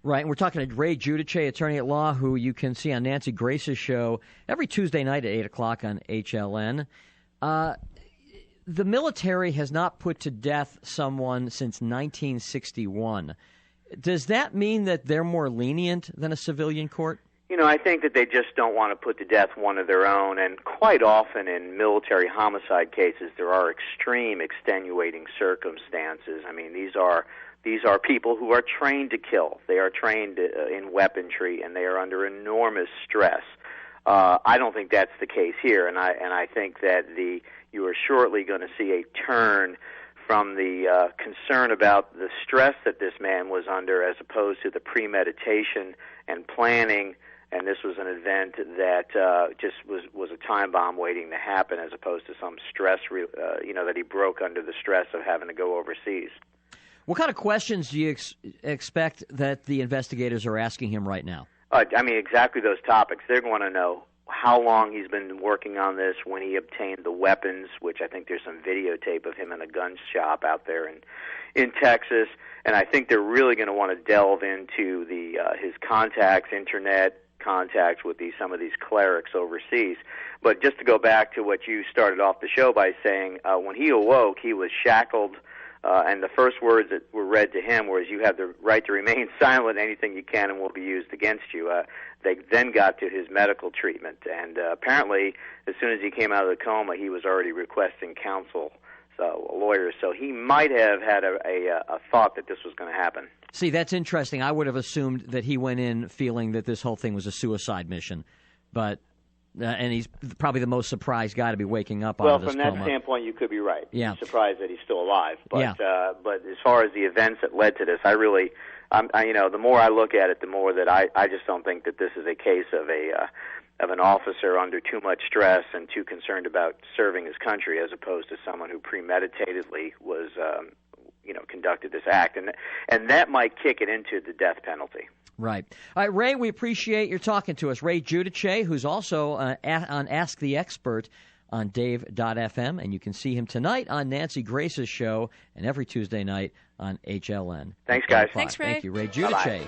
Right, and we're talking to Ray Giudice, attorney at law, who you can see on Nancy Grace's show every Tuesday night at 8 o'clock on HLN. The military has not put to death someone since 1961. Does that mean that they're more lenient than a civilian court? You know, I think that they just don't want to put to death one of their own, and quite often in military homicide cases there are extreme extenuating circumstances. I mean, these are people who are trained to kill. They are trained in weaponry, and they are under enormous stress. I don't think that's the case here, and I think that you are shortly going to see a turn from the concern about the stress that this man was under, as opposed to the premeditation and planning. And this was an event that just was a time bomb waiting to happen, as opposed to some stress, that he broke under the stress of having to go overseas. What kind of questions do you expect that the investigators are asking him right now? I mean, exactly those topics. They're going to know how long he's been working on this, when he obtained the weapons, which I think there's some videotape of him in a gun shop out there in Texas. And I think they're really going to want to delve into his contacts, internet contacts with some of these clerics overseas. But just to go back to what you started off the show by saying, when he awoke, he was shackled. And the first words that were read to him was, "You have the right to remain silent. Anything you can and will be used against you." They then got to his medical treatment, and apparently, as soon as he came out of the coma, he was already requesting counsel, so lawyers. So he might have had a thought that this was going to happen. See, that's interesting. I would have assumed that he went in feeling that this whole thing was a suicide mission, but. And he's probably the most surprised guy to be waking up out of this coma. Well, from that standpoint, you could be right. Yeah. You're surprised that he's still alive. But yeah. But as far as the events that led to this, the more I look at it, the more that I just don't think that this is a case of an officer under too much stress and too concerned about serving his country, as opposed to someone who premeditatedly was conducted this act, and that might kick it into the death penalty. Right. All right, Ray, we appreciate your talking to us. Ray Giudice, who's also on Ask the Expert on Dave.fm, and you can see him tonight on Nancy Grace's show and every Tuesday night on HLN. Thanks, guys. Thanks, Ray. Thank you, Ray Giudice. Bye-bye.